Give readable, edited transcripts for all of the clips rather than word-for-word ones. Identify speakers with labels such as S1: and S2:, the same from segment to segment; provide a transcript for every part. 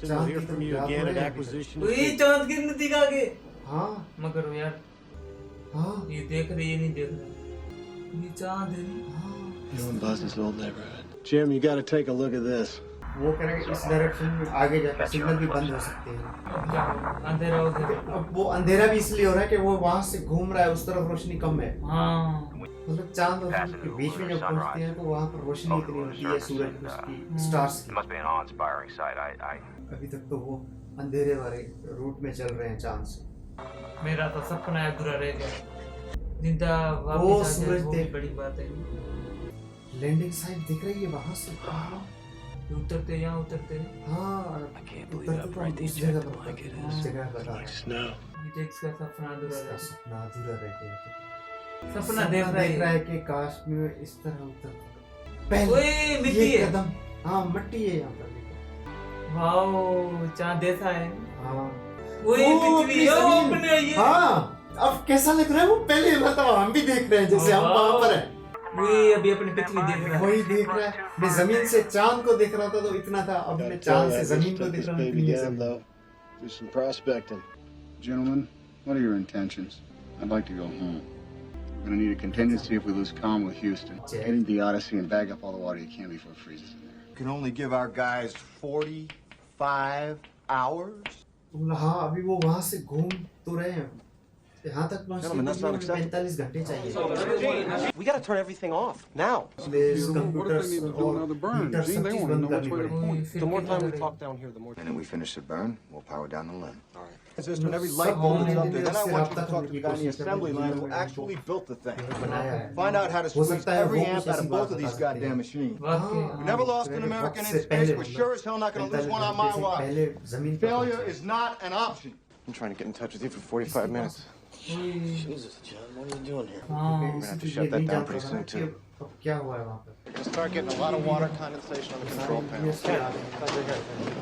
S1: Houston. We'll hear from you again at acquisition.
S2: वही चांद की नदी का आगे
S3: हाँ
S2: मगर यार
S3: हाँ
S2: ये देख रहे ये नहीं देख रहे ये चांद है
S1: Doing business in old neighborhood. Jim, you got to take a look at this.
S3: वो कह रहे हैं कि इस डायरेक्शन में आगे जाकर सिग्नल भी बंद हो सकते हैं।
S2: अब क्या होगा अंधेरा हो गया
S3: अब वो अंधेरा भी इसलिए हो रहा है कि वो वहाँ से घूम रहा है, उस तरफ रोशनी कम है।
S2: हाँ
S3: मतलब चांद और सूरज के बीच में जब पहुँचते हैं तो वहाँ पर रोशनी इतनी होती है सूरज की, उसकी स्टार्स की। अभी तक तो वो अंधेरे वाले रूट में चल रहे हैं चांद से।
S2: मेरा तो सपना अधूरा रह गया जिंदा
S3: वो
S2: वापस आ
S3: सूरज
S2: जाए वो
S3: देख-
S2: भी बड़ी बात है
S3: लैंडिंग साइट दिख रही है वहाँ से।
S2: उतरते यहाँ उतरते
S3: हाँ उतरते तो हम उस जगह पर उतरते हैं, उस जगह बता रहे हैं।
S1: Snow.
S2: ये इसका सपना अधूरा
S3: इसका
S2: रह
S3: सपना अधूरा रह गया है।
S2: सपना देख रहा है
S3: कि काश में इस तरह उतर
S2: ओए
S3: पहले
S2: मिट्टी
S3: ये
S2: है
S3: कदम हाँ मिट्टी है यहाँ पर देखो।
S2: वाओ चांद ऐसा है
S3: हाँ
S2: ओए
S3: वो
S2: पृथ्वी
S3: अपनी
S2: ओ
S3: जमीन।
S2: अपने ये
S3: हाँ अब कैसा लग रहा है वो पहले मतलब हम भी देख रहे हैं जैसे हम वहाँ पर हैं।
S2: वही अभी अपनी पृथ्वी देख रहा है
S3: वही देख रहा है। मैं जमीन से चांद को देख रहा था तो इतना था, अब मैं चांद से जमीन को देख रहा हूँ इतनी है जमीन।
S1: Do some prospecting.
S4: Gentlemen, what are your intentions? I'd like to go home. We're gonna need a contingency if we lose comm with Houston. Get into the Odyssey and bag up all the water you can before it freezes in there.
S5: You can only give our guys 45 hours?
S3: हाँ अभी वो वहाँ से घूम तो रहे हैं, यहाँ तक
S5: Gentlemen, that's not
S3: पहुँचने में 45 घंटे चाहिए।
S5: We gotta turn everything off now.
S3: Computers
S4: do
S3: और
S4: another burn?
S3: हीटर
S4: Gee,
S3: सब
S4: they
S3: चीज
S4: wanna
S3: बंद
S4: know
S3: करनी
S4: which way to
S3: पड़ेगी।
S5: The more time we talk down here, the more.
S4: And then we finish the burn, we'll power down the limb.
S5: All right. When every light bulb is up there, then I want you to talk to the guy in the assembly line who actually built the thing.
S3: बनाया है।
S5: Find out how to
S3: हो
S5: squeeze
S3: सकता है
S5: every
S3: वो
S5: amp
S3: कुछ
S5: out
S3: ऐसी
S5: of both
S3: बात
S5: of these
S3: बता सकते हैं।
S5: goddamn machines.
S2: वाकई
S5: We never lost an American in space. We're sure as hell not gonna lose one on my watch.
S3: पहले जमीन पर
S5: Failure
S3: पहुंचे।
S5: is not an option.
S4: I'm trying to get in touch with you for 45 minutes.
S1: Jesus, John, what are you doing here?
S2: हाँ
S3: क्योंकि
S4: have to
S3: इसी
S4: shut that
S3: ये
S4: down
S3: नहीं
S4: pretty
S3: जानता था
S4: soon,
S3: कि अब क्या हुआ है वहाँ पर।
S4: We're gonna start getting a lot of water condensation on the control panel. You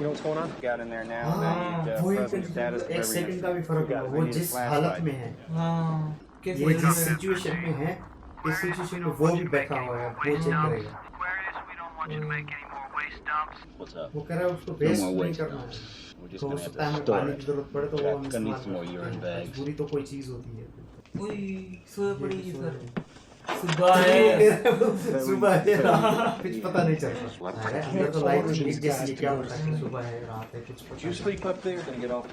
S4: know what's going on? Got in there now.
S3: हाँ वही एक सेकंड का भी फर्क है, वो जिस हालत में है,
S2: हाँ
S3: ये
S2: कैसे
S3: जिस सिचुएशन में है, इस सिचुएशन में वो भी बैठा हुआ है, वो चेक करेगा।
S1: What's up?
S3: वो कह रहा है उसको वेस्ट
S4: more
S3: नहीं
S4: waste
S3: करना है,
S1: We're just
S3: तो हो
S1: gonna have
S3: सकता है
S1: to
S3: हमें
S1: store
S3: पानी
S1: it.
S3: की जरूरत पड़े तो वो हम
S1: Gonna need
S3: इस्तेमाल
S1: some more
S3: करते
S1: urine
S3: हैं।
S1: bags.
S3: पूरी तो कोई चीज होती है।
S2: ओए सोए पड़ी सर सुबह है
S3: सुबह है रात कुछ पता नहीं चलता। अंदर तो लाइट जैसी क्या होता है कि सुबह है रात है कुछ पता
S6: You sleep up there, then get off.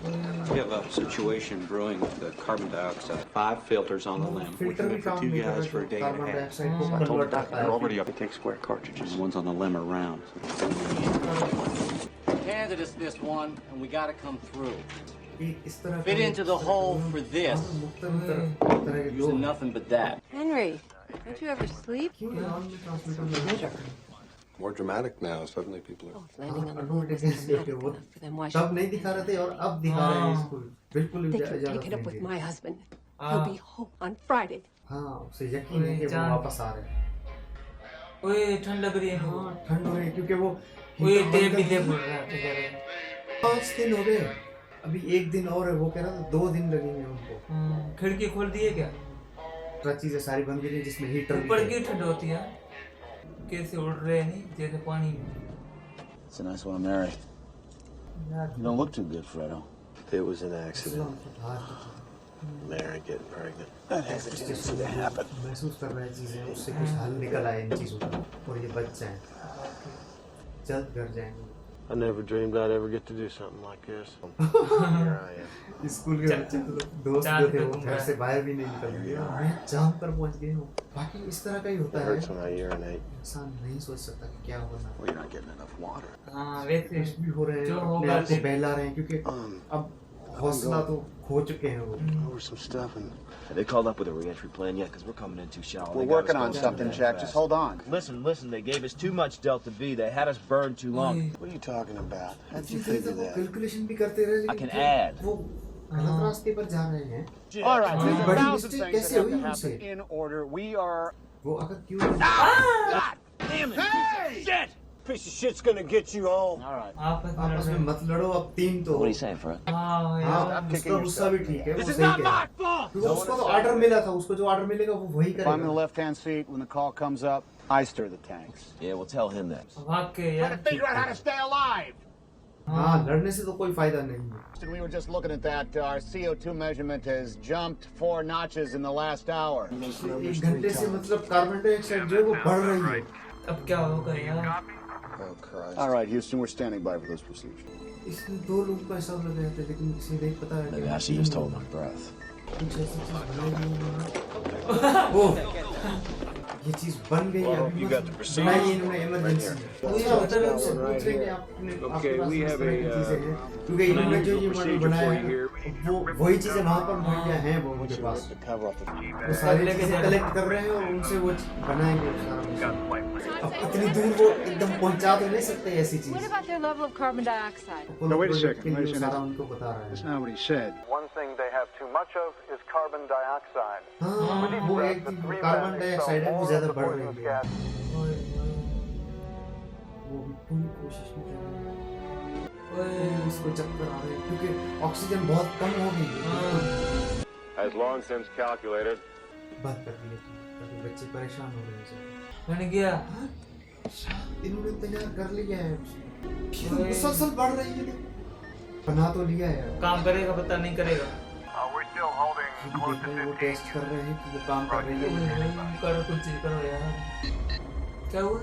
S6: We have a situation brewing with the carbon dioxide. 5 filters on the
S3: नहीं।
S6: limb. We
S3: फिल्टर
S6: can
S3: भी
S6: for
S3: काम
S6: 2
S3: नहीं कर
S6: guys for a
S3: रहा,
S6: day
S3: carbon
S6: and a half.
S3: Dioxide को
S6: I told the
S3: convert
S6: doctor
S3: करता
S6: they're
S3: है।
S6: already up. They take square cartridges. The ones on the limb are round.
S7: Handed us this one, and we gotta come through.
S3: एक इस तरह
S7: Fit
S3: का-
S7: into the hole for this.
S3: मुख्तलिफ तरह के
S7: Using nothing but that.
S8: Henry, don't you ever sleep?
S3: क्यों non में transmitter में नहीं जाता है?
S4: More dramatic now. Suddenly people are.
S8: Oh, if landing on the
S3: हाँ,
S8: moon was
S3: ऑटोमेटिक
S8: not
S3: वो
S8: enough for them, why
S3: तब
S8: should
S3: नहीं दिखा रहे थे और अब दिखा रहे हैं इसको बिल्कुल
S8: they can
S3: इजाजत
S8: take it up
S3: नहीं
S8: with
S3: the.
S8: my husband? He'll be home on Friday.
S3: हाँ उसे यकीन है कि वो
S2: जान-
S3: वापस आ रहे हैं।
S2: ओए ठंड लग रही है
S3: हाँ ठंड हो रही है क्योंकि वो
S2: ओए
S3: हीटर
S2: टेप भी
S3: बंद
S2: दे
S3: कर-
S2: बोल रहा है कह रहे हैं
S3: 5 दिन हो गए, अभी 1 दिन और है। वो कह रहा था 2 दिन लगेंगे उनको।
S2: खिड़की खोल दी है क्या
S3: सारी चीजें सारी बंद गई जिसमें हीटर भी
S2: ऊपर
S3: है।
S2: की ठंड होती है कैसे उड़ रहे हैं नहीं जैसे पानी में
S6: It's a nice one, Mary. You don't look too good, Fredo.
S1: It was an accident. Mary getting pregnant.
S6: That has a tendency to happen.
S3: महसूस कर रहे हैं चीजें, उससे कुछ हल निकल आए इन चीजों का और ये बच जाए, जल्द घर जाएंगे।
S1: I never dreamed I'd ever get to do something like this. Here I am.
S3: School के बच्चे तो दोस्त जो थे वो घर से बाहर भी नहीं निकल रहे और मैं चांद पर पहुंच गई हूँ। बाकी इस तरह का ही
S1: It
S3: होता है,
S1: hurts when I urinate.
S3: इंसान नहीं सोच सकता कि क्या होना।
S6: Well, you're not getting enough water.
S2: हाँ वैसे
S3: टेस्ट भी हो रहे हैं,
S2: जो
S3: अपने
S2: होगा
S3: आप को बहला रहे हैं क्योंकि अब हौसला तो खो चुके हैं वो।
S1: Over some stuff and
S6: Have they called up with a re-entry plan yet? Because we're coming in too shallow.
S4: We're
S6: They got us
S4: working on
S6: going
S4: something,
S6: too
S4: Jack.
S6: fast.
S4: Just hold on.
S6: Listen. They gave us too much Delta V. They had us burned too long.
S1: what are you talking about? How'd you
S3: चीजें
S1: figure
S3: तो वो
S1: that?
S3: Calculation भी करते रहे
S6: I
S3: लेकिन
S6: can add.
S3: वो गलत रास्ते पर जा रहे हैं।
S4: All right, there's a
S3: बड़ी
S4: thousand
S3: mistake
S4: things
S3: कैसे
S4: that have
S3: हुई
S4: to
S3: उनसे?
S4: happen in order. We are.
S3: वो अगर क्यों
S6: Damn it! Shit!
S5: Piece of shit's gonna get you all.
S6: All right.
S2: आपस में
S3: आपस में मत लड़ो, अब 3 तो
S6: What are you saying, Fred?
S2: हाँ यार
S3: हाँ उसका गुस्सा भी ठीक है, वो
S5: This is
S3: सही
S5: not
S3: कह
S5: my
S3: रहा है
S5: fault.
S3: क्योंकि उसको तो ऑर्डर मिला था, उसको जो ऑर्डर मिलेगा वो वही
S4: If I'm in the
S3: करेगा।
S4: left-hand seat, when the call comes up, I stir the tanks.
S6: Yeah, well, tell him that.
S2: भाग के
S5: Try
S2: यार
S5: to figure out how to stay alive.
S3: हाँ लड़ने से तो कोई फायदा नहीं है।
S5: We were just looking at that. Our CO2 measurement has jumped 4 notches in the last hour.
S3: एक घंटे से मतलब कार्बन डाइऑक्साइड जो है वो बढ़ रही है।
S2: अब क्या होगा यार?
S5: Oh, Christ. All right, Houston, we're standing by for those procedures.
S3: इसमें 2 लोग का हिसाब लगाया था लेकिन किसी नहीं पता है
S5: Maybe I should just hold my breath.
S3: कुछ ऐसी चीज बनाई वो ये चीज बन गई है अभी बनाई इन्होंने इमरजेंसी क्योंकि इन्होंने जो ये मॉडल बनाया है वो वही चीजें वहाँ पर मुहैया हैं वो उनके पास वो सारी चीजें कलेक्ट कर रहे हैं और उनसे वो बनाएंगे अब इतनी दूर वो एकदम पहुँचा तो नहीं सकते ऐसी चीज।
S8: What about their level of carbon dioxide?
S4: No, wait a second. Wait a
S3: सारा
S4: second.
S3: उनको बता रहा
S4: That's
S3: है।
S4: not what he said.
S9: One thing they have too much of is carbon dioxide.
S3: हाँ वो एक कार्बन डाइऑक्साइड है वो ज्यादा बढ़ रही है वो भी पूरी कोशिश में कर रहे हैं इसको चक्कर आ रहे हैं क्योंकि ऑक्सीजन बहुत कम हो गई है।
S9: As long since calculated.
S3: बात कर दी ताकि बच्चे परेशान हो रहे हैं।
S2: बन गया।
S3: इन्होंने तैयार कर लिया है मुसलसल बढ़ रही है बना तो लिया है
S2: काम करेगा पता नहीं करेगा।
S9: We're still holding close to
S3: वो
S9: 15.
S3: टेस्ट कर रहे हैं कि वो काम कर रही है।
S2: करो कुछ चीज करो यार। क्या हुआ?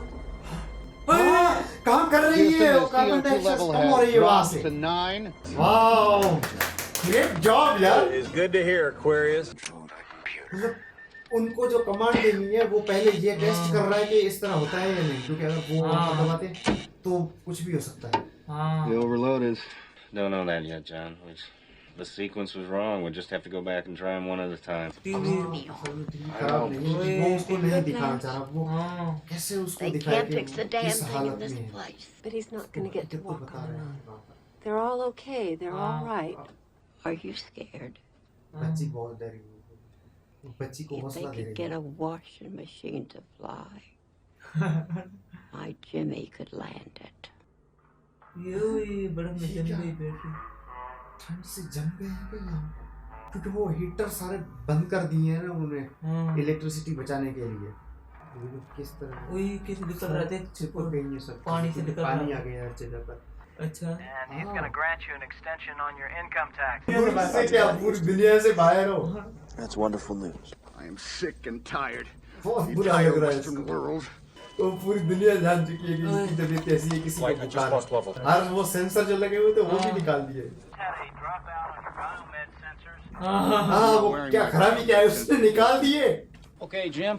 S3: हाँ, काम कर रही है वो कार्बन डाइऑक्साइड कम हो रही है वहाँ से।
S5: To 9.
S3: वाओ ग्रेट जॉब यार।
S1: It's good to hear, Aquarius.
S3: मतलब उनको जो कमांड देनी है वो पहले ये टेस्ट कर रहा है कि इस तरह होता है या नहीं क्योंकि अगर वो दबाते तो कुछ भी हो सकता है।
S4: The overload is.
S6: Don't know that yet, John. The sequence was wrong. We'll just have to go back and try them one at a time.
S3: खराब नहीं है वो उसको नहीं दिखाना चाह रहा वो कैसे उसको दिखाए कि किस हालत में है।
S8: But he's not going to get to
S3: तो
S8: walk
S3: बता
S8: on
S3: रहे
S8: their own.
S3: हैं वहाँ पर।
S8: They're all okay. They're all right.
S7: Are you scared?
S3: बच्ची बहुत डरी हुई है बच्ची को
S7: If they
S3: हौसला दे
S7: could
S3: रही
S7: get
S3: है।
S7: a washing machine to fly, my Jimmy could land it.
S2: ये बड़ा में जम गई बैटरी।
S3: ठंड से जम गए हैं क्या यहाँ पे? क्योंकि वो हीटर सारे बंद कर दिए हैं ना उन्होंने इलेक्ट्रिसिटी बचाने के लिए। किस तरह
S2: वही किस निकल रहा थे
S3: चिपक गई है सब
S2: पानी से निकल
S3: पानी
S2: रहा
S3: आ गया हर जगह पर।
S2: अच्छा
S9: And he's going to grant you an extension on your income tax.
S3: इससे क्या पूरी दुनिया से बाहर हो।
S5: That's wonderful news. I am sick and tired.
S3: बहुत
S5: The
S3: बुरा
S5: entire
S3: लग रहा है
S5: Western
S3: इसको।
S5: world.
S3: तो पूरी दुनिया जान चुकी है कि इसकी तबीयत कैसी है किसी को बुखार है। हर वो सेंसर जो लगे हुए थे वो भी निकाल दिए।
S9: Had a dropout on your biomed sensors.
S3: हाँ वो क्या खराबी क्या है उसने निकाल दिए।
S7: Okay, Jim.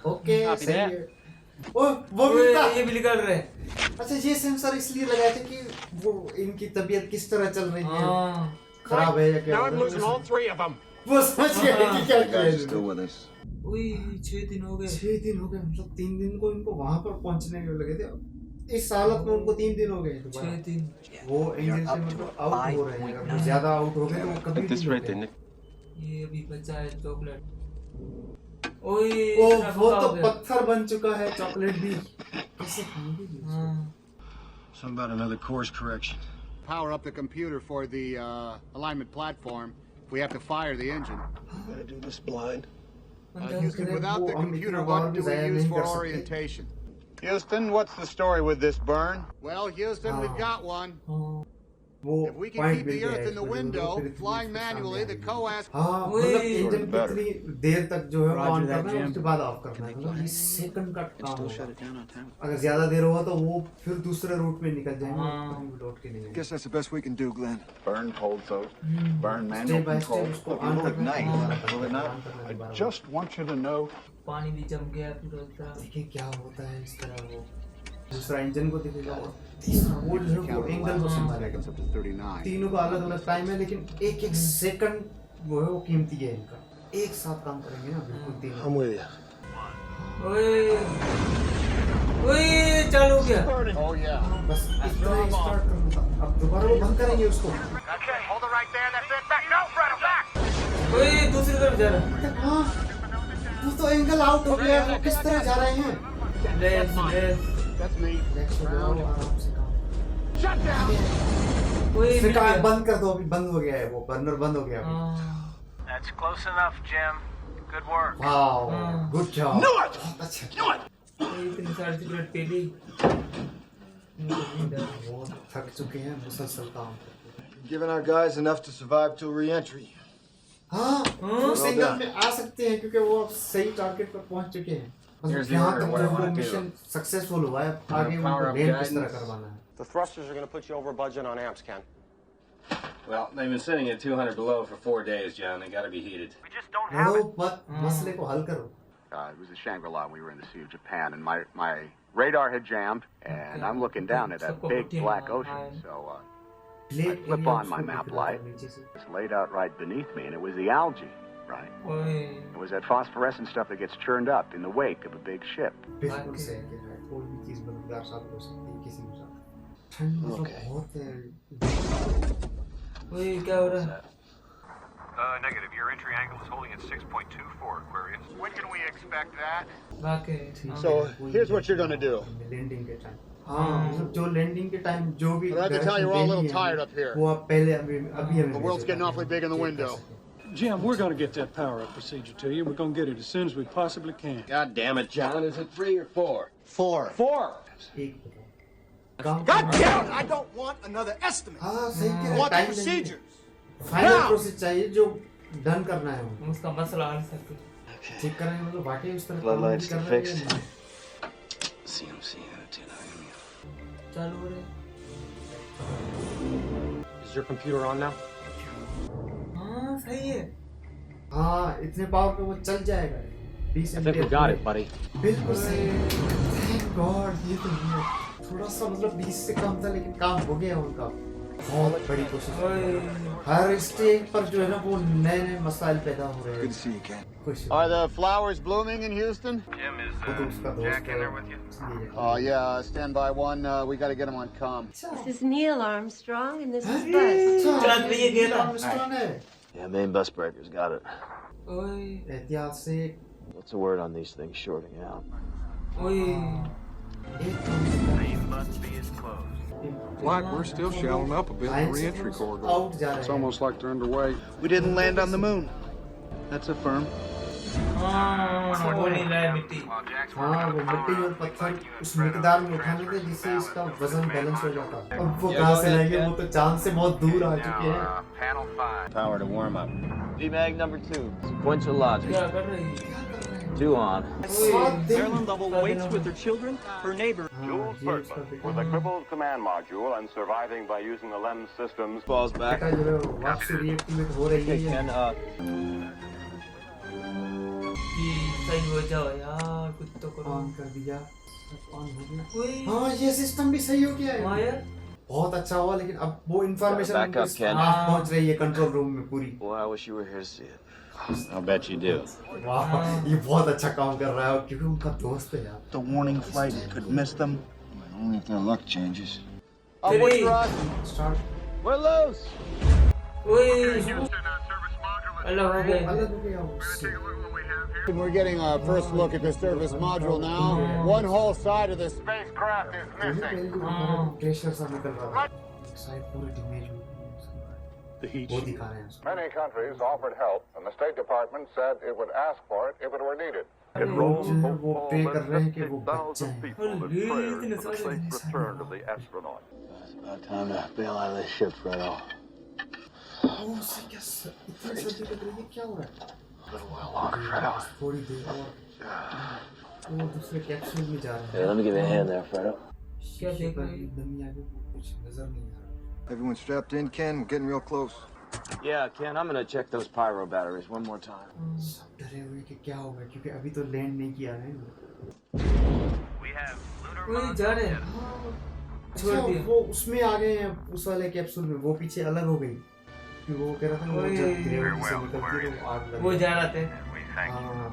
S3: ओके
S7: Copy
S3: सही
S7: that.
S3: है। वो भी था।
S2: ये भी निकल रहे हैं।
S3: अच्छा ये सेंसर इसलिए लगाए थे कि वो इनकी तबीयत किस तरह चल रही है खराब है या क्या
S9: Now I'm losing all 3 of them.
S3: वो समझ गए कि क्या
S5: You
S3: किया
S5: guys are
S3: है।
S5: still with us.
S2: वही 6 दिन हो गए।
S3: 6 दिन हो गए मतलब 3 दिन को इनको वहां पर पहुंचने में लगे थे इस हालत में उनको 3 दिन हो गए
S2: 6 दिन।
S3: वो इंजन से मतलब आउट हो रहे हैं अगर वो ज्यादा आउट हो गए तो वो कभी नहीं होते।
S2: ये अभी बचा है चॉकलेट। ओए
S3: वो तो पत्थर बन चुका है चॉकलेट भी कैसे खाएंगे।
S4: Something about another course correction.
S5: Power up the computer for the alignment platform. If we have to fire the engine.
S9: Gotta do this blind.
S5: Houston, without the computer, what do we use for orientation?
S4: Houston, what's the story with this burn?
S5: Well, Houston, we've got one.
S3: वो
S5: If we can
S3: point
S5: keep
S3: mill
S5: the
S3: गया
S5: earth
S3: है
S5: in the
S3: इसमें,
S5: window,
S3: जो फिर
S5: flying
S3: इसके
S5: manually,
S3: सामने
S5: the
S3: uh
S5: coax.
S3: हाँ मतलब इंजन कितनी देर तक जो है ऑन करना है उसके बाद ऑफ करना है मतलब 20 सेकंड का काम होगा। अगर ज्यादा देर हुआ तो वो फिर दूसरे रूट में निकल जाएंगे लौट के नहीं आएंगे।
S5: Guess that's the best we can do, Glenn.
S4: Burn cold soap. Burn manual
S3: Step by
S4: control.
S3: step उसको
S4: Look,
S3: ऑन
S4: it'll
S3: करना है,
S4: ignite. Will it
S3: on
S4: not?
S3: करना है
S4: I
S3: बार-बार।
S4: just want you to know.
S2: पानी भी जम गया पूरा तरह।
S3: देखिए क्या होता है इस तरह वो दूसरा इंजन को दिखेगा और तीसरा वो जो है वो एंगल को संभालेगा।
S5: Seconds up to 39.
S3: तीनों का अलग अलग टाइम है लेकिन एक एक सेकंड वो है वो कीमती है इनका एक साथ काम करेंगे ना बिल्कुल तीनों।
S1: I'm with you.
S2: ओए ओए चालू हो गया।
S5: Oh, yeah.
S3: बस इतना ही स्टार्ट करना था अब दोबारा वो बंद करेंगे उसको।
S9: Okay, hold it right there. That's it. Back. No, Fred, back.
S2: ओए दूसरी तरफ जा रहा है।
S3: हाँ वो तो एंगल आउट हो गया वो किस तरह जा रहे हैं।
S2: Left
S5: That's me.
S3: नेक्स्ट हो जाओ आराम से काम।
S9: Shut down.
S2: ओए
S3: फिर कहा बंद कर दो अभी बंद हो गया है वो बर्नर बंद हो गया अभी।
S9: That's close enough, Jim. Good work.
S3: Wow good job. बहुत अच्छा।
S2: इतनी सारी सिगरेट पी ली।
S3: वो थक चुके हैं मुसलसल काम करके।
S5: Giving our guys enough to survive till re-entry.
S3: हाँ वो सिंगल में आ सकते हैं क्योंकि वो अब सही टारगेट पर पहुंच चुके हैं। मतलब यहाँ तक जो वो मिशन सक्सेसफुल हुआ है आगे उनको लैंड किस तरह करवाना है।
S1: The thrusters are going to put you over budget on amps, Ken.
S10: Well, they've been sitting at 200 below for 4 days, John. They got to be heated.
S9: We just don't have
S3: लड़ो
S9: it.
S3: मत मसले को हल करो।
S4: It was a Shangri-La. We were in the Sea of Japan, and my radar had jammed, and I'm looking down at a big black ocean. So I flip on my map light. It's laid out right beneath me, and it was the algae, right? It was that phosphorescent stuff that gets churned up in the wake of a big ship.
S3: बिल्कुल सही कह रहा है। कोई भी चीज़ मददगार साबित हो सकती है किसी के साथ। ठंड मतलब बहुत है।
S2: ओए क्या हो रहा है?
S9: Negative. Your entry angle is holding at 6.24, Aquarius. When can we expect that?
S2: वाकई
S5: So here's what you're going to do.
S3: Landing के टाइम। हाँ मतलब जो लैंडिंग के टाइम जो भी।
S5: But I have to tell you, we're all a little tired up here.
S3: वो आप पहले अभी हमें।
S5: The world's getting awfully big in the window.
S11: Jim, we're going to get that power-up procedure to you. We're going to get it as soon as we possibly can.
S10: God damn it, John. Is it 3 or 4?
S5: 4.
S10: 4!
S5: God damn it! I don't want another estimate.
S3: हाँ सही कह रहे
S5: I
S3: हैं।
S5: want the
S3: time
S5: procedures.
S3: Final process चाहिए जो done करना है।
S2: उसका मसला हल सकते।
S3: चेक कर रहे हैं मतलब वाकई उस तरह
S1: Floodlights to fix.
S10: CMC attitude.
S2: चालू हो रहे।
S1: Is your computer on now?
S2: हाँ सही है।
S3: हाँ इतने पावर पे वो चल जाएगा। 20
S1: I think we got it, buddy.
S3: बिल्कुल सही। Thank God ये तो नहीं है। थोड़ा सा मतलब 20 से कम था लेकिन काम हो गया उनका। बहुत बड़ी कोशिश। हर स्टेज पर जो है ना वो नए मसाइल पैदा हो रहे हैं।
S5: Good to see you, Ken.
S3: खुश।
S4: Are the flowers blooming in Houston?
S9: Jim, is
S3: वो तो उसका दोस्त
S9: Jack in there with you?
S4: Yeah, stand by one. We got to get him on comm.
S8: This is Neil Armstrong and this is Buzz.
S2: चल ये गेला।
S3: Armstrong है।
S1: Yeah, main bus breaker's got it.
S2: ओए
S3: एहतियात से।
S1: What's the word on these things shorting out?
S2: ओए।
S9: Main bus B is closed.
S11: Like we're still shallow up a bit in the re-entry corridor. It's almost like they're underway.
S5: We didn't land on the moon. That's a firm.
S2: हाँ वो नहीं लाया मिट्टी।
S9: While Jack's
S3: हाँ
S9: working
S3: वो
S9: on the
S3: मिट्टी
S9: power
S3: और
S9: up,
S3: पत्थर
S9: like you and
S3: उस
S9: Fred
S3: मिकदार
S9: are
S3: में उठाने थे जिससे इसका वजन बैलेंस हो जाता। अब वो
S10: Yeah,
S3: कहाँ
S10: go
S3: से
S10: ahead,
S3: लाएंगे?
S10: Ken.
S3: वो तो चांद से बहुत दूर आ
S9: Now,
S3: चुके हैं।
S9: panel 5.
S10: Power to warm up.
S1: VMAG number 2. Sequential logic.
S2: क्या कर रही है?
S1: 2 on.
S3: Marilyn
S2: double waits with her
S6: children, her neighbor.
S3: Jules Bergman,
S9: With a crippled command module and surviving by using the lens systems.
S1: Balls back.
S3: बेटा जो है वापसी reactivate हो रही
S1: Okay,
S3: है।
S1: Ken,
S2: कि सही हो जाओ यार कुछ तो करो।
S3: ऑन कर दिया। ऑन हो गया।
S2: ओए।
S3: हाँ ये सिस्टम भी सही हो गया
S2: हाँ
S3: है।
S2: यार।
S3: बहुत अच्छा हुआ लेकिन अब वो इंफॉर्मेशन
S1: Back up, Ken.
S3: पहुंच रही है कंट्रोल रूम में पूरी।
S1: boy, I wish you were here to see it.
S10: I'll bet you do.
S3: वाह ये बहुत अच्छा काम कर रहा है क्योंकि उनका दोस्त है यार।
S5: The warning flight could miss them.
S4: Only if their luck changes.
S3: Upward thrust. Start.
S1: We're loose!
S2: ओए।
S9: Houston, service module is
S2: अलग हो गए।
S3: अलग हो गया उससे।
S9: Take a look at what we have here.
S4: We're getting a first look at the service module now. One whole side of this.
S9: Spacecraft is missing.
S3: Pressure सा निकल रहा है। साइड पूरी डैमेज हो गई।
S11: The heat
S3: वो
S11: shield.
S3: दिखा रहे हैं उसको।
S9: Many countries offered help, and the State Department said it would ask for it if it were needed.
S3: वो प्रे कर रहे हैं कि वो बच जाएं।
S2: इतने सारे।
S1: It's about time to bail out of this ship, Fredo.
S3: ओह सही क्या इतनी सर्दी लग रही है क्या हो रहा है?
S1: A little while longer, Fredo.
S3: थोड़ी देर और वो दूसरे कैप्सूल में जा रहे
S1: Hey,
S3: हैं।
S1: let me give you a hand there, Fredo.
S2: क्या देख रहे हैं?
S3: नमी आगे कुछ नजर नहीं आ रहा।
S5: Everyone strapped in, Ken? We're getting real close.
S1: Yeah, Ken, I'm gonna check those pyro batteries one more time.
S3: सब डरे हुए कि क्या होगा क्योंकि अभी तो लैंड नहीं किया है ना।
S9: We have lunar
S2: ओए जा रहे हैं। छोड़
S3: अच्छा
S2: दिया।
S3: वो उसमें आ गए हैं उस वाले कैप्सूल में वो पीछे अलग हो गई कि वो कह रहा था वो जब ग्रेविटी से निकलती है तो आग लग
S2: वो जा रहा थे।
S9: we thank you.
S3: हाँ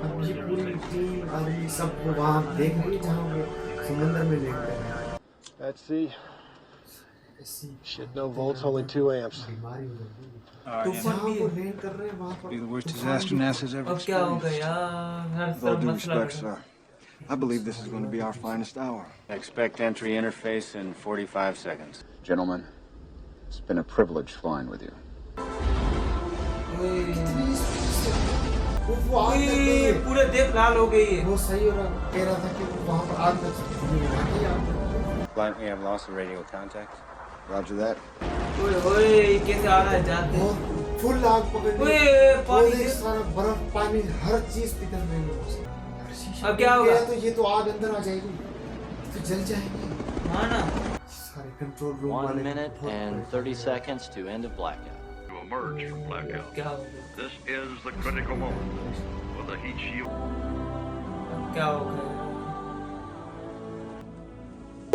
S3: अब ये पूरी टीम आदमी सब वो वहाँ देख रही है जहाँ वो समंदर में लेकर हैं।
S1: Let's see.
S3: ऐसी
S1: Shit, no volts, only 2 amps.
S3: बीमारी हो गई
S2: तूफान
S3: जहाँ
S2: भी
S3: वो
S2: है।
S3: लैंड कर रहे हैं वहाँ पर
S5: Be the worst
S3: तूफान
S5: disaster
S3: भी-
S5: NASA's ever
S2: अब क्या होगा
S5: experienced.
S2: यार? हर
S5: With all
S2: तरफ
S5: due
S2: मसला
S5: respect,
S2: है।
S5: sir, I believe this is going to be our finest hour.
S10: Expect entry interface in 45 seconds.
S4: Gentlemen, it's been a privilege flying with you.
S2: ओए।
S3: कितनी speed से वो आग लग गई
S2: ओए
S3: है।
S2: पूरे देश लाल हो गई है।
S3: वो सही हो रहा कह रहा था कि वो वहाँ पर आग लग सकती है वहाँ की आग लग
S10: Blind, we have lost the radio contact.
S5: Roger that.
S2: ओए कैसे आ रहा है जाते
S3: फुल आग पकड़ ली।
S2: ओए पानी
S3: देख सारा बर्फ पानी हर चीज पिघल रही है।
S2: अब क्या होगा?
S3: तो ये तो आग अंदर आ जाएगी तो जल जाएगी।
S2: हाँ ना।
S3: सारे कंट्रोल रूम
S12: 1
S3: वाले
S12: minute and 30 seconds to end of blackout.
S9: To emerge from blackout.
S2: क्या होगा?
S9: This is the critical moment. With a heat shield.
S2: क्या होगा?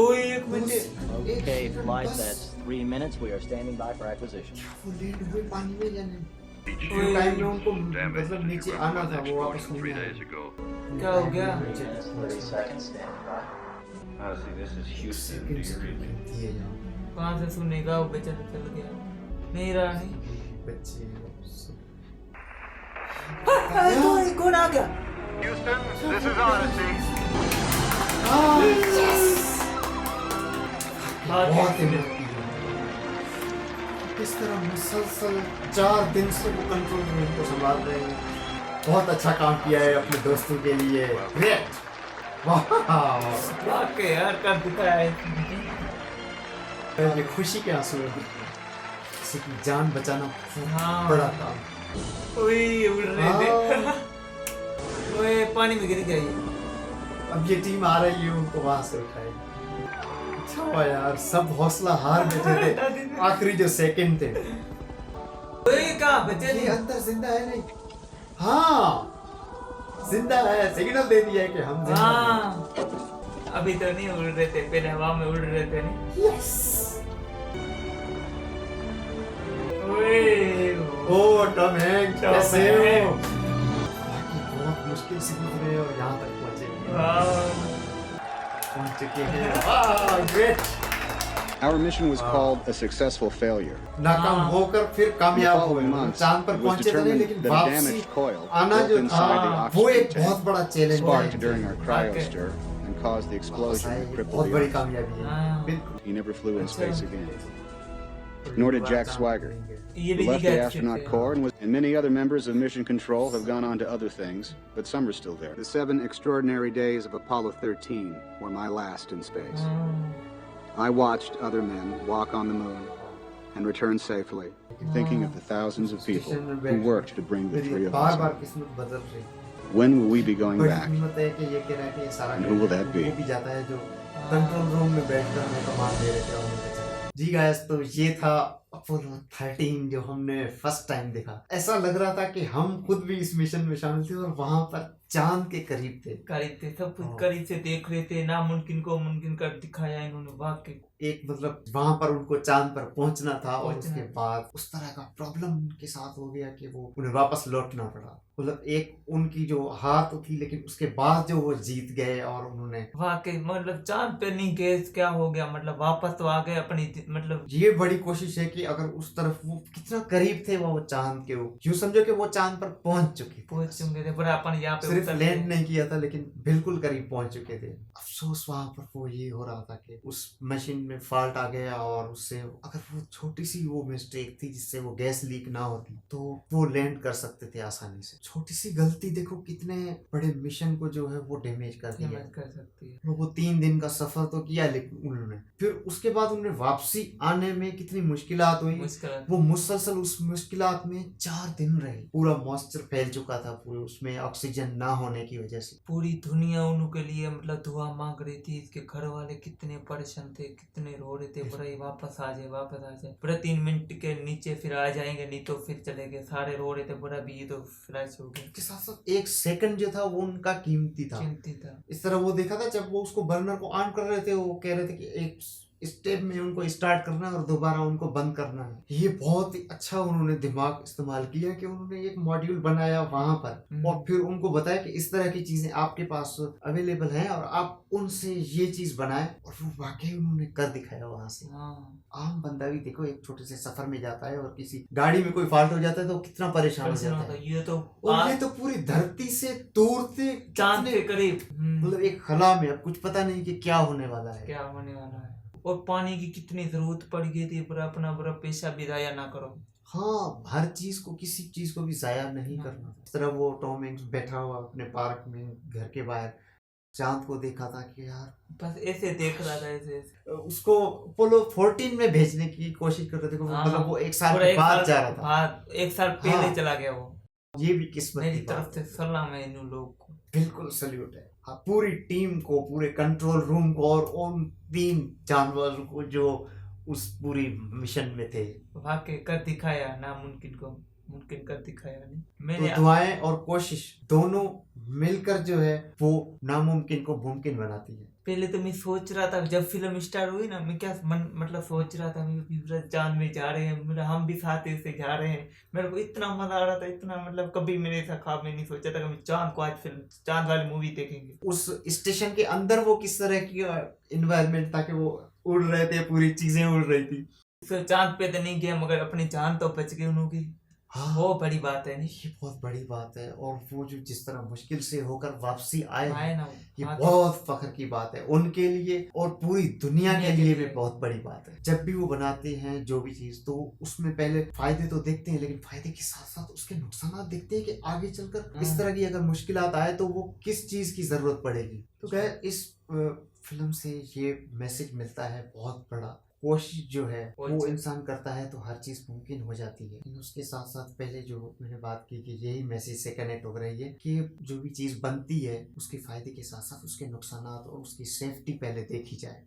S2: ओए एक minute.
S12: Okay, flight, that's 3 minutes. We are standing by for acquisition.
S3: वो late हुए पानी में जाने।
S2: ओए
S3: टाइम में उनको मतलब नीचे आना था वो वापस नहीं आए।
S2: क्या हो गया?
S12: 30 seconds, standing by.
S10: Honestly, this is Houston.
S2: कहाँ से सुनेगा वो बेचारा चल गया। नहीं रहा नहीं।
S3: बच्चे
S2: तो कौन आ गया?
S9: Houston, this is Odyssey.
S3: बहुत हिम्मत की है। किस तरह मुसलसल 4 दिन से वो कंट्रोल रूम को संभाल रहे हैं। बहुत अच्छा काम किया है अपने दोस्तों के लिए। ग्रेट।
S2: वाकई यार कर दिखाया है।
S3: ये खुशी के आंसू है। किसी की जान बचाना
S2: हाँ।
S3: बड़ा काम।
S2: ओए उड़ रहे थे। ओए पानी में गिर गया ये।
S3: अब ये टीम आ रही है उनको वहां से उठाएगी। अच्छा हुआ यार सब हौसला हार बैठे थे आखिरी जो सेकंड थे।
S2: ओए कहाँ बचे
S3: ये
S2: नहीं?
S3: अंदर जिंदा है नहीं? हाँ जिंदा है। सिग्नल दे दिया है कि हम जिंदा हैं।
S2: हाँ अभी तो नहीं उड़ रहे थे पहले हवा में उड़ रहे थे नहीं।
S3: यस।
S2: ओए
S3: ओ टॉम हैंक्स
S2: टॉम
S3: कैसे हो?
S2: हैंक्स।
S3: बहुत मुश्किल से गुजरे और यहाँ तक पहुँचे। पहुँच चुके हैं। Great.
S4: Our mission was called a successful failure.
S3: नाकाम होकर फिर
S4: In the
S3: कामयाब हुए।
S4: following months,
S3: चांद पर
S4: it was
S3: पहुंचे तो नहीं
S4: determined
S3: लेकिन
S4: that a
S3: वापसी
S4: damaged coil
S3: आना
S4: built
S3: जो
S4: inside the
S3: था वो
S4: oxygen
S3: एक बहुत
S4: tank
S3: बड़ा challenge
S4: sparked during our
S2: Okay.
S4: cryostir and caused the explosion that
S3: बहुत
S4: crippled
S3: बड़ी
S4: the oxygen.
S3: कामयाबी है।
S2: हाँ।
S3: बिल्कुल।
S4: He never flew in space again. Nor did Jack Swigert,
S2: ये
S4: who
S2: भी
S4: left the
S2: गया
S4: astronaut corps and many other members of Mission Control have gone on to other things, but some are still there. The 7 extraordinary days of Apollo 13 were my last in space. I watched other men walk on the moon and return safely, thinking of the thousands of people who worked to bring the three of us
S3: बार-बार
S4: home.
S3: किस्मत बदल रही।
S4: When will we be going
S3: बड़ी
S4: back?
S3: हिम्मत है कि ये कह रहा है कि ये सारा
S4: And who will that be?
S3: वो भी जाता है जो कंट्रोल रूम में बैठकर हमें कमांड दे रहे थे और हमें बचाया। जी गाइस तो ये था अपोलो 13 जो हमने फर्स्ट टाइम देखा। ऐसा लग रहा था कि हम खुद भी इस मिशन में शामिल थे और वहां पर चांद के करीब थे।
S2: करीब थे सब कुछ करीब से देख रहे थे। नामुमकिन को मुमकिन कर दिखाया इन्होंने वाकई।
S3: एक मतलब वहां पर उनको चांद पर पहुंचना था और
S2: पहुंचना।
S3: उसके बाद उस तरह का प्रॉब्लम उनके साथ हो गया कि वो उन्हें वापस लौटना पड़ा। मतलब एक उनकी जो हार तो थी लेकिन उसके बाद जो वो जीत गए और उन्होंने
S2: वाकई मतलब चांद पे नहीं गए क्या हो गया मतलब वापस तो आ गए अपनी मतलब
S3: ये बड़ी कोशिश है कि अगर उस तरफ वो कितना करीब थे वो चांद के वो यूं समझो कि वो चांद पर पहुंच चुके थे।
S2: पहुंच चुके थे पर अपन यहाँ पे
S3: सिर्फ
S2: उतर
S3: लैंड
S2: गए।
S3: नहीं किया था लेकिन बिल्कुल करीब पहुंच चुके थे। अफसोस वहां पर वो ये हो रहा था कि उस मशीन में फॉल्ट आ गया और उससे अगर वो छोटी सी वो मिस्टेक थी जिससे वो गैस लीक ना होती तो वो लैंड कर सकते थे आसानी से। छोटी सी गलती देखो कितने बड़े मिशन को जो है वो डैमेज कर दिया।
S2: हिम्मत कर सकती है।
S3: वो 3 दिन का सफर तो किया लेकिन उन्होंने फिर उसके बाद उन्हें वापसी आने में कितनी मुश्किलात हुई। वो मुसलसल उस मुश्किलात में 4 दिन रहे। पूरा मॉइस्चर फैल चुका था पूरे उसमें ऑक्सीजन ना होने की वजह से।
S2: पूरी दुनिया उनके लिए मतलब दुआ मांग रही थी। इसके घर वाले कितने परेशान थे कितने रो रहे थे बड़ा वापस आ जाए वापस आ जाए। बड़ा 3 मिनट के नीचे फिर आ जाएंगे नहीं तो फिर चले गए। सारे रो रहे थे बड़ा भी तो फ्लैश हो गया।
S3: के साथ साथ 1 सेकंड जो था वो उनका कीमती था। इस तरह वो देखा था जब वो उसको बर्नर को ऑन कर रहे थे वो कह रहे थे कि एक स्टेप में उनको स्टार्ट करना है और दोबारा उनको बंद करना है। ये बहुत ही अच्छा उन्होंने दिमाग इस्तेमाल किया कि उन्होंने एक मॉड्यूल बनाया वहां पर और फिर उनको बताया कि इस तरह की चीजें आपके पास अवेलेबल हैं और आप उनसे ये चीज बनाएं और वो वाकई उन्होंने कर दिखाया वहां से। आम बंदा भी देखो एक छोटे से सफर में जाता है और किसी गाड़ी में कोई फॉल्ट हो जाता है तो कितना परेशान हो जाता है।
S2: ये तो
S3: और ये तो पूरी धरती से दूर थे
S2: चांद के करीब
S3: मतलब एक खला में अब कुछ पता नहीं कि क्या होने वाला है।
S2: क्या होने वाला है और पानी की कितनी जरूरत पड़ गई थी। पर अपना बुरा पैसा भी जाया ना करो।
S3: हाँ हर चीज को किसी चीज को भी जाया नहीं करना। इस तरह वो टॉम हैंक्स बैठा हुआ अपने पार्क में घर के बाहर चांद को देखा था कि यार
S2: बस ऐसे देख रहा था ऐसे
S3: उसको अपोलो 14 में भेजने की कोशिश कर रहे थे, मतलब वो एक साल के बाद जा रहा था,
S2: एक साल पहले चला गया वो।
S3: ये भी किस्मत
S2: मेरी
S3: की
S2: तरफ
S3: बात
S2: से
S3: है।
S2: सलाम है इन लोगों को,
S3: बिल्कुल सल्यूट है। हाँ, पूरी टीम को, पूरे कंट्रोल रूम को और उन 3 जानवरों को जो उस पूरी मिशन में थे।
S2: वाकई कर दिखाया, नामुमकिन को मुमकिन कर दिखाया। नहीं
S3: तो दुआएं और कोशिश दोनों मिलकर जो है वो नामुमकिन को मुमकिन बनाती है।
S2: पहले तो मैं सोच रहा था जब फिल्म स्टार्ट हुई ना, मैं क्या मतलब सोच रहा था मैं चांद में जा रहे हैं, मेरा हम भी साथ ऐसे जा रहे हैं। मेरे को इतना मजा आ रहा था, इतना मतलब कभी मैंने ऐसा ख्वाब में नहीं सोचा था कि हम चांद को आज फिल्म चांद वाली मूवी देखेंगे।
S3: उस स्टेशन के अंदर वो किस तरह की इन्वायरमेंट था कि वो उड़ रहे थे, पूरी चीजें उड़ रही थी।
S2: चांद पे तो नहीं गया मगर अपनी जान तो बच गई उनकी।
S3: हाँ,
S2: वो बड़ी बात है। नहीं
S3: ये बहुत बड़ी बात है। और वो जो जिस तरह मुश्किल से होकर वापसी आए हैं,
S2: ना,
S3: ये बहुत फख्र की बात है उनके लिए और पूरी दुनिया के लिए भी बहुत बड़ी बात है। जब भी वो बनाते हैं जो भी चीज, तो उसमें पहले फायदे तो देखते हैं, लेकिन फायदे के साथ साथ उसके नुकसान देखते हैं कि आगे चलकर इस तरह की अगर मुश्किलात आए तो वो किस चीज की जरूरत पड़ेगी। तो क्या इस फिल्म से ये मैसेज मिलता है बहुत बड़ा, कोशिश जो है वो इंसान करता है तो हर चीज मुमकिन हो जाती है। लेकिन उसके साथ साथ पहले जो मैंने बात की कि यही मैसेज से कनेक्ट हो रही है कि जो भी चीज बनती है उसके फायदे के साथ साथ उसके नुकसान और उसकी सेफ्टी पहले देखी जाए।